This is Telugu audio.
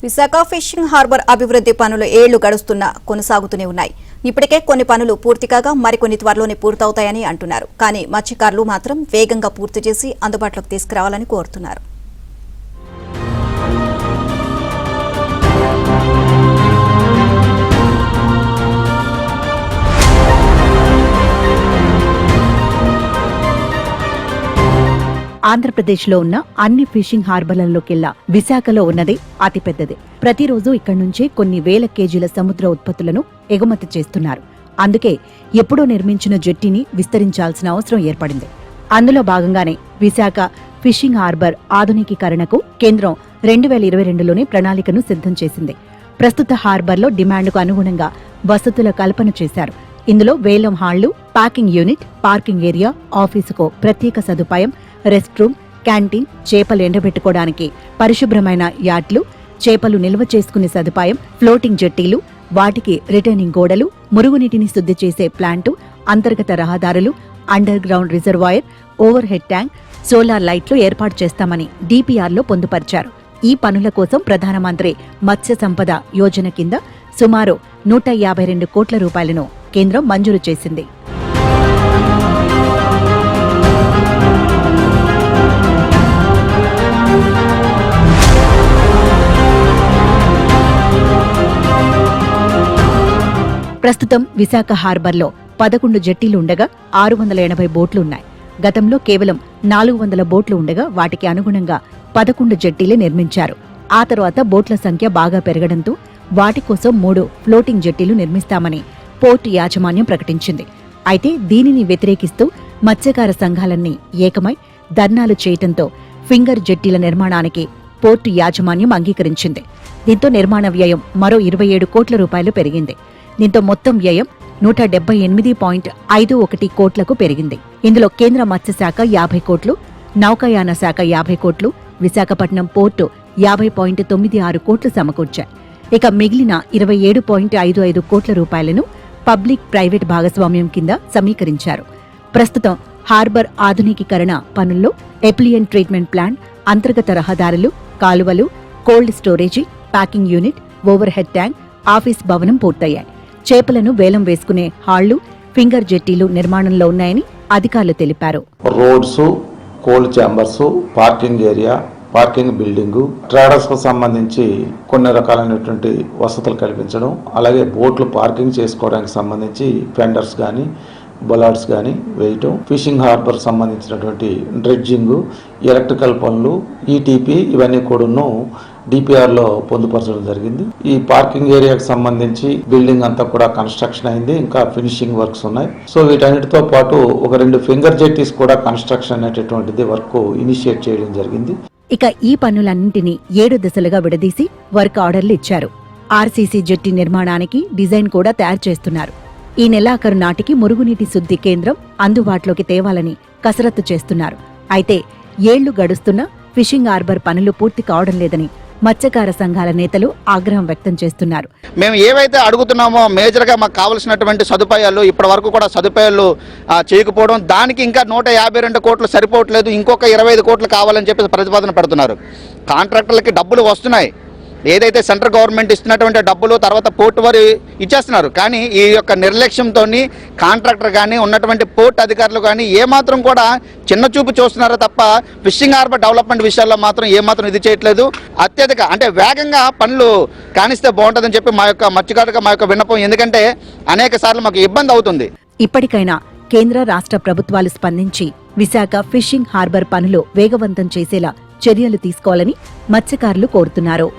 విశాఖ ఫిషింగ్ హార్బర్ అభివృద్ధి పనులు ఏళ్లు గడుస్తున్నా కొనసాగుతూనే ఉన్నాయి. ఇప్పటికే కొన్ని పనులు పూర్తి కాగా మరికొన్ని త్వరలోనే పూర్తవుతాయని అంటున్నారు. కానీ మత్స్యకారులు మాత్రం వేగంగా పూర్తి చేసి అందుబాటులోకి తీసుకురావాలని కోరుతున్నారు. ఆంధ్రప్రదేశ్లో ఉన్న అన్ని ఫిషింగ్ హార్బర్లలోకెల్లా విశాఖలో ఉన్నది అతిపెద్దది. ప్రతిరోజు ఇక్కడి నుంచే కొన్ని వేల కేజీల సముద్ర ఉత్పత్తులను ఎగుమతి చేస్తున్నారు. అందుకే ఎప్పుడో నిర్మించిన జెట్టీని విస్తరించాల్సిన అవసరం ఏర్పడింది. అందులో భాగంగానే విశాఖ ఫిషింగ్ హార్బర్ ఆధునికీకరణకు కేంద్రం 2022లోనే ప్రణాళికను సిద్ధం చేసింది. ప్రస్తుత హార్బర్లో డిమాండ్కు అనుగుణంగా వసతుల కల్పన చేశారు. ఇందులో వేలం హాళ్లు, ప్యాకింగ్ యూనిట్, పార్కింగ్ ఏరియా, ఆఫీసుకు ప్రత్యేక సదుపాయం, రెస్ట్ రూమ్, క్యాంటీన్, చేపలు ఎండబెట్టుకోవడానికి పరిశుభ్రమైన యార్డ్లు, చేపలు నిల్వ చేసుకునే సదుపాయం, ఫ్లోటింగ్ జెట్టీలు, వాటికి రిటర్నింగ్ గోడలు, మురుగునీటిని శుద్ధి చేసే ప్లాంటు, అంతర్గత రహదారులు, under ground reservoir, over head tank, solar లైట్లు ఏర్పాటు చేస్తామని డిపిఆర్లో పొందుపరిచారు. ఈ పనుల కోసం ప్రధానమంత్రి మత్స్య సంపద యోజన కింద సుమారు 152 కోట్ల రూపాయలను కేంద్రం మంజూరు చేసింది. ప్రస్తుతం విశాఖ హార్బర్లో 11 జెట్టీలు ఉండగా 680 బోట్లు ఉన్నాయి. గతంలో కేవలం 400 బోట్లు ఉండగా వాటికి అనుగుణంగా 11 జెట్టీలే నిర్మించారు. ఆ తర్వాత బోట్ల సంఖ్య బాగా పెరగడంతో వాటి కోసం 3 ఫ్లోటింగ్ జెట్టీలు నిర్మిస్తామని పోర్టు యాజమాన్యం ప్రకటించింది. అయితే దీనిని వ్యతిరేకిస్తూ మత్స్యకార సంఘాలన్నీ ఏకమై ధర్నాలు చేయటంతో ఫింగర్ జెట్టీల నిర్మాణానికి పోర్టు యాజమాన్యం అంగీకరించింది. దీంతో నిర్మాణ వ్యయం మరో 27 కోట్ల రూపాయలు పెరిగింది. దీంతో మొత్తం వ్యయం 178.51 కోట్లకు పెరిగింది. ఇందులో కేంద్ర మత్స్యశాఖ 50 కోట్లు, నౌకాయాన శాఖ 50 కోట్లు, విశాఖపట్నం పోర్టు 50.96 కోట్లు సమకూర్చాయి. ఇక మిగిలిన 27.55 కోట్ల రూపాయలను పబ్లిక్ ప్రైవేట్ భాగస్వామ్యం కింద సమీకరించారు. ప్రస్తుతం హార్బర్ ఆధునికీకరణ పనుల్లో ఎప్లియన్ ట్రీట్మెంట్ ప్లాంట్, అంతర్గత రహదారులు, కాలువలు, cold storage, packing unit, over head tank, office భవనం పూర్తయ్యాయి. చేపలను వేలం వేసుకునే హాళ్లు, ఫింగర్ జెట్టీలు నిర్మాణంలో ఉన్నాయని అధికారులు తెలిపారు. Roads, cold chambers, parking area, parking building, traders కు సంబంధించి కొన్ని రకాలైనటువంటి వసతులు కల్పించడం, అలాగే బోట్లు పార్కింగ్ చేసుకోవడానికి సంబంధించి ఫెండర్స్ కానీ బొలార్డ్స్ కానీ వేయటం, ఫిషింగ్ హార్బర్ సంబంధించినటువంటి డ్రెడ్జింగ్, ఎలక్ట్రికల్ పనులు, ఈటీపీ ఇవన్నీ కూడాను డిపిఆర్లో పొందుపరచడం జరిగింది. ఈ పార్కింగ్ ఏరియాకి సంబంధించి బిల్డింగ్ అంతా కూడా కన్స్ట్రక్షన్ అయింది. ఇంకా ఫినిషింగ్ వర్క్స్ ఉన్నాయి. సో వీటన్నిటితో పాటు ఒక 2 ఫింగర్ జెట్టీస్ కూడా కన్స్ట్రక్షన్ అనేటటువంటిది వర్క్ ఇనిషియేట్ చేయడం జరిగింది. ఇక ఈ పనులన్నింటినీ 7 దశలుగా విడదీసి వర్క్ ఆర్డర్లు ఇచ్చారు. ఆర్సీసీ జెట్టీ నిర్మాణానికి డిజైన్ కూడా తయారు చేస్తున్నారు. ఈ నెలాఖరు నాటికి మురుగునీటి శుద్ధి కేంద్రం అందుబాటులోకి తేవాలని కసరత్తు చేస్తున్నారు. అయితే ఏళ్లు గడుస్తున్నా ఫిషింగ్ హార్బర్ పనులు పూర్తి కావడం లేదని మత్స్యకార సంఘాల నేతలు ఆగ్రహం వ్యక్తం చేస్తున్నారు. మేము ఏవైతే అడుగుతున్నామో మేజర్గా మాకు కావాల్సినటువంటి సదుపాయాలు ఇప్పటి వరకు కూడా సదుపాయాలు చేయకపోవడం, దానికి ఇంకా 152 కోట్లు సరిపోవట్లేదు, ఇంకొక 25 కోట్లు కావాలని చెప్పి ప్రతిపాదన పెడుతున్నారు. కాంట్రాక్టర్లకి డబ్బులు వస్తున్నాయి, ఏదైతే సెంట్రల్ గవర్నమెంట్ ఇస్తున్నటువంటి డబ్బులు తర్వాత పోర్టు వారు ఇచ్చేస్తున్నారు. కానీ ఈ యొక్క నిర్లక్ష్యంతో కాంట్రాక్టర్ కానీ ఉన్నటువంటి పోర్ట్ అధికారులు కానీ ఏమాత్రం కూడా చిన్న చూపు చూస్తున్నారో తప్ప ఫిషింగ్ హార్బర్ డెవలప్మెంట్ విషయాల్లో మాత్రం ఏమాత్రం ఇది చేయట్లేదు. అత్యధిక అంటే వేగంగా పనులు కానిస్తే బాగుంటుందని చెప్పి మా యొక్క మత్స్యకారుగా మా యొక్క విన్నపం. ఎందుకంటే అనేక సార్లు మాకు ఇబ్బంది అవుతుంది. ఇప్పటికైనా కేంద్ర రాష్ట్ర ప్రభుత్వాలు స్పందించి విశాఖ ఫిషింగ్ హార్బర్ పనులు వేగవంతం చేసేలా చర్యలు తీసుకోవాలని మత్స్యకారులు కోరుతున్నారు.